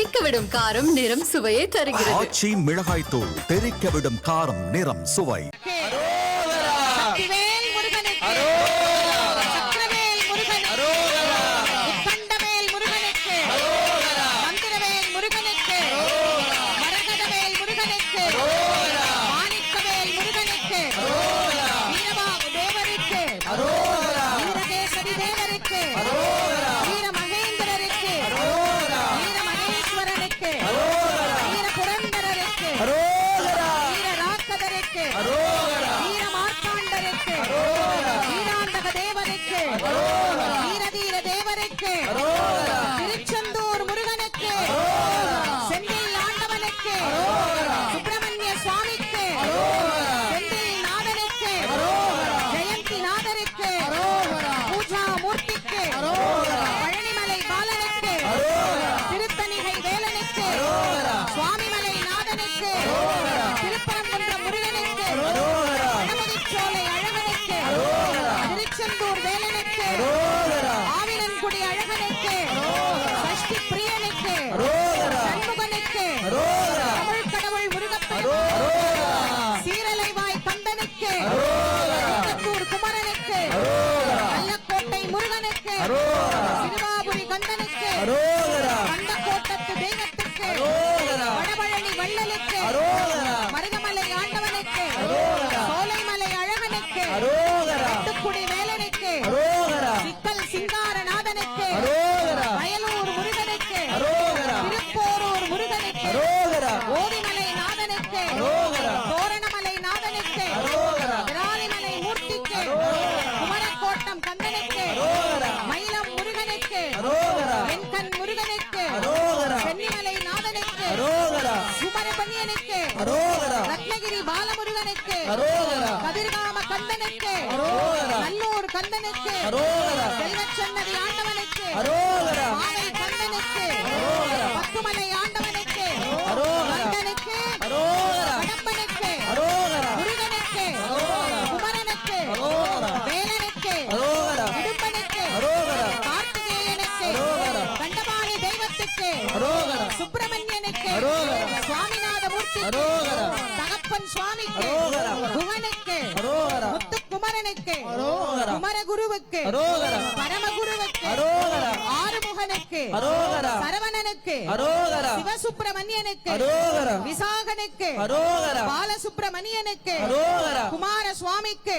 தெறிக்க விடும் காரம் நிறம் சுவையை தருகிறது. ஆச்சி மிளகாய் தூள் தெறிக்க விடும் காரம் நிறம் சுவை. திருச்செந்தூர் முருகனுக்கு, செந்தில் ஆண்டவனுக்கு, சுப்பிரமணிய சுவாமிக்கு, செந்தில் நாதனுக்கு, ஜெயந்தி நாதருக்கு, பூஜா மூர்த்திக்கு, பழனிமலை பாலனுக்கு, திருத்தணிகை வேலனுக்கு, சுவாமிமலை நாதனுக்கு, திருப்பரங்குன்றம் முருகனுக்கு, கணபதிச்சோலை அழகனுக்கு, திருச்செந்தூர் வேலனுக்கு, ஆவினன்குடி அழகனுக்கு, சஷ்டி பிரியனுக்கு, சண்முகனுக்கு, தமிழ் கடவுள் முருகப்பனுக்கு, சீரலைவாய் கந்தனுக்கு, திருத்தூர் குமரனுக்கு, நல்லக்கோட்டை முருகனுக்கு, சிறுவாபுரி கந்தனுக்கு, கண்டக்கோட்டத்து தெய்வத்துக்கு, வடபழனி வள்ளலுக்கு, மருதமலை ஆண்டவனுக்கு, சோலைமலை அழகனுக்கு, எட்டுக்குடி வேலனுக்கு, சிக்கல் சிங்காரநாதனுக்கு, வயலூர் முருகனுக்கு, திருப்போரூர் முருகனுக்கு, ஓதிமலை நாதனுக்கு, தோரணமலை நாதனுக்கு, விராலிமலை மூர்த்திக்கு, குமரக்கோட்டம் கந்தனுக்கு, மயிலம் முருகனுக்கு, வெண்கண் முருகனுக்கு, சென்னிமலை நாதனுக்கு, சுமரபன்யனுக்கு, ரத்னகிரி பாலமுருகனுக்கு, கதிர்காம கந்தனுக்கு, நல்லூர் கந்தனுக்கு, செல்வச்சன்னதி ஆண்டவனுக்கு, மாலை கந்தனுக்கு, பத்துமலை ஆண்டவனுக்கு, கந்தனுக்கு, கடம்பனுக்கு, முருகனுக்கு, குமரனுக்கு, வேலனுக்கு, இடும்பனுக்கு, கார்த்திகேயனுக்கு, கண்டபாணி தெய்வத்துக்கு, சுப்பிரமணியனுக்கு, சுவாமிநாத மூர்த்திக்கு, தகப்பன் சுவாமிக்கு, குகனுக்கு, முத்துக்குமரனுக்கு, குமரகுருவுக்கு, பரமகுருவுக்கு, ஆறுமுகனுக்கு, சரவணனுக்கு, சிவசுப்பிரமணியனுக்கு, விசாகனுக்கு, பாலசுப்பிரமணியனுக்கு, குமார சுவாமிக்கு,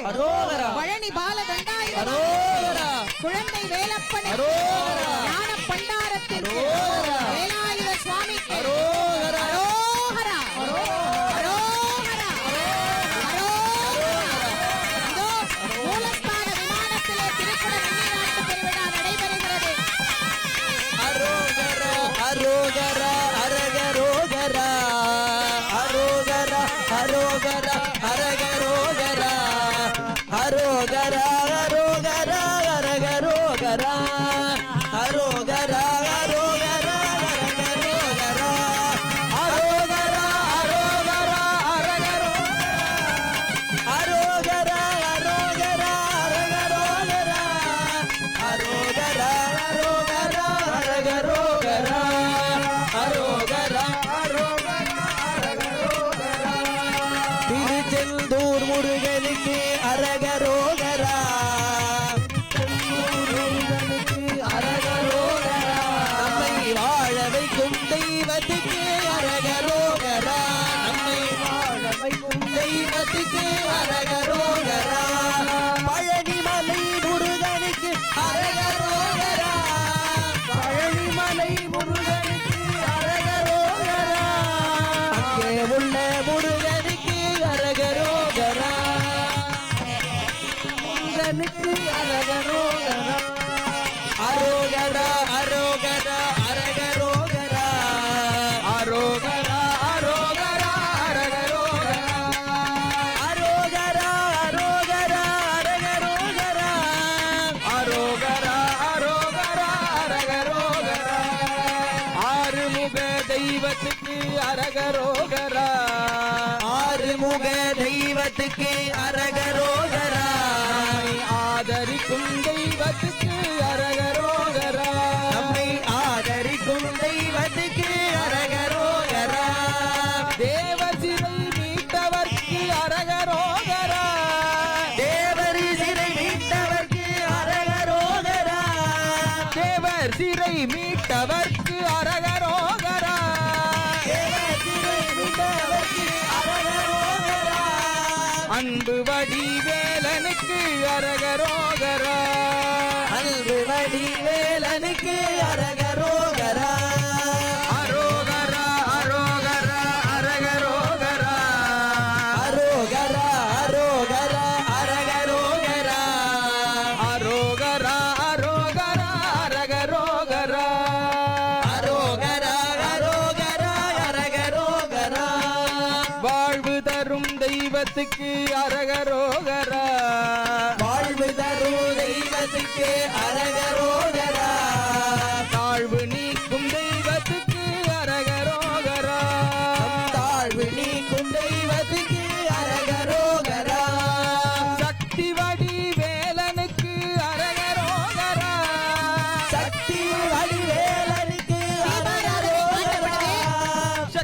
பழனி பாலதண்டாயுதனுக்கு, குழந்தை வேலப்பனுக்கு, ஞான பண்டாரத்திற்கு, வேலாயுத சுவாமிக்கு, அரோகரா, அரோகரா, இதோ மூலஸ்தான விமானத்திலே திருக்குட வெண்ணிராட்டு பெருவிழா நடைபெறுகிறது. அரோகரா, அரோகரா, அரகரோகரா, அரோகரா, அரோகரா, அரகரோகரா, அரோகரா, அரோகரா, அரகரோகரா, அரோகரா, அரோகரா, அரகரோகரா, அரோகரா, அரோகரா, அரகரோகரா, அரோகரா, அரோகரா, அரகரோகரா, அரோகரா, அரோகரா, அரகரோகரா, அரோகரா, அரோகரா, அரகரோகரா. திருச்செந்தூர் முருகனுக்கு அரகரோகரா, அரகரோகரா, நம்மை வாழ வைக்கும் தெய்வத்துக்கு அரகரோகரா, நம்மை வாழ வைக்கும் தெய்வத்துக்கு அரகரோகரா, பழனிமலை முருகனுக்கு அரகரோகரா, பழனிமலை முருகனுக்கு அரகரோகரா, அங்கே உள்ள முருகனுக்கு அரகரோகரா, முருகனுக்கு அரகரோகரா, அரோகரா, அரோகரா, அரகரோகரா, அரோகரா, அரோகரா, அரகரோகரா, அரோகரா, அரோகரா, அரகரோகரா, அரோகரா, அரோகரா, அரகரோகரா, ஆறுமுக தெய்வத்துக்கு அரகரோகரா, ஆறுமுக தெய்வத்துக்கு அரகரோகரா, ஆதரிக்கும் தெய்வத்துக்கு அரகரோகரா, நம்மை ஆதரிக்கும் தெய்வத்துக்கு அன்பு வடிவேலனுக்கு அரகரோகரா அன்பு வடிவேலனுக்கு அரகரோகரா அரோகரா அரோகரா அரகரோகரா அரோகரா அரோகரா அரகரோகரா அரோகரா அரோகரா அரகரோகரா அரோகரா அரோகரா அரகரோகரா வாழ்வு தரும் தெய்வத்துக்கு அரகரோகரா வாழ்வு தரும் தெய்வத்துக்கு அரகரோகரா தாழ்வு நீக்கும் தெய்வத்துக்கு அரகரோகரா தாழ்வு நீக்கும் தெய்வத்துக்கு அரகரோகரா சக்தி வடிவேலனுக்கு அரகரோகரா சக்தி வடிவேலனுக்கு அரகரோகரா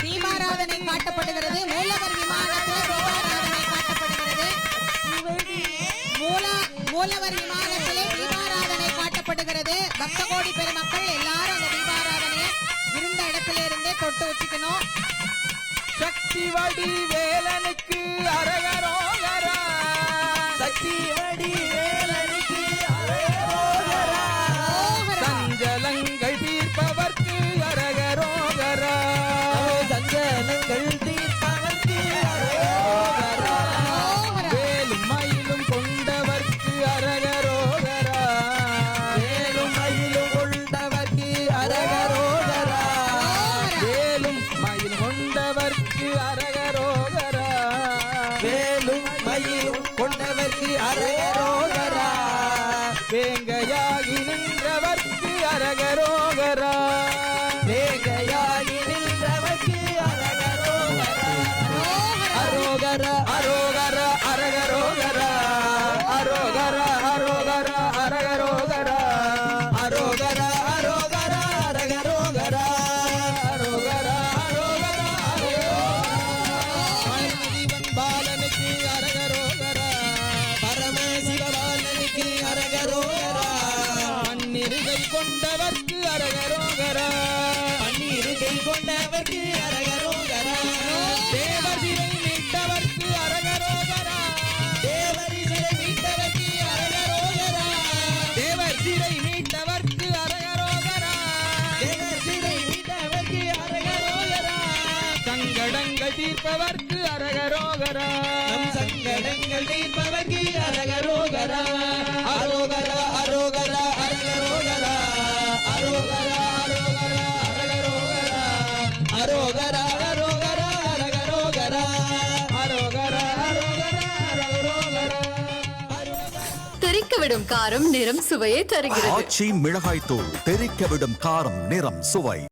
தீபாராதனை காட்டப்படுகிறது. மூலவர் விமானத்தில் தீபாராதனை காட்டப்படுகிறது. மூலவர் விமானத்திலே தீபாராதனை காட்டப்படுகிறது. பக்த கோடி பெருமக்கள் எல்லாரும் அந்த தீபாராதனையை இருந்த இடத்துல இருந்தே தொட்டு வச்சுக்கணும். சக்தி வடிவேலனுக்கு அரகரோகரா சக்தி வடிவேலனுக்கு அரகரோகரா சஞ்சலங்கள் தீர்ப்பவர்க்கு அரகரோகரா சஞ்சலங்கள் தீர்ப்பவர்க்கு அரகரோகரா வேலும் மயிலும் கொண்டவர்க்கு அரகரோகரா வேலும் மயிலும் கொண்டவர்க்கு அரகரோகரா வேலும் மயில் கொண்டவர்க்கு அரகரோகரா வேலும் மயில் கொண்டவர்க்கு அரகரோகரா வேங்கையாகி நின்றவர்க்கு அரகரோகரா வேங்கையாகி நின்றவர்க்கு அரகரோகரா அரோகரா அரோகரா அரகரோகரா அரோகரா அரோகரா அரகரோகரா அரோகரா அரோகரா அரகரோகரா அரோகரா அரோகரா பரமசிவன் பாலனுக்கு அரகரோகரா பரமசிவ பாலனுக்கு அரகரோகரா பன்னிருகை கொண்டவர்க்கு அரகரோகரா பன்னிருகை கொண்டவர்க்கு அரகரோகரா தேவர் சிறை மீட்டவர்க்கு அரகரோகரா தேவர் சிறை மீட்டவர்க்கு அரகரோகரா தேவர் சிறை மீட்டவர்க்கு அரகரோகரா தேவர் சிறை மீட்டவர்க்கு அரகரோகரா சங்கடங்கள் தீர்ப்பவர்க்கு அரகரோகரா நம் சங்கடங்கள் தீர்ப்பவர்க்கு அரகரோகரா அரோகரா அரோகரா அரகரோகரா அரோகரா அரோகரா அரகரோகரா அரோகரா அரோகரா அரகரோகரா அரோகரா அரோகரா அரகரோகரா தெறிக்கவிடும் காரம் நிறம் சுவையை தருகிறது. ஆச்சி மிளகாய் தூள் தெறிக்க விடும் காரம் நிறம் சுவை.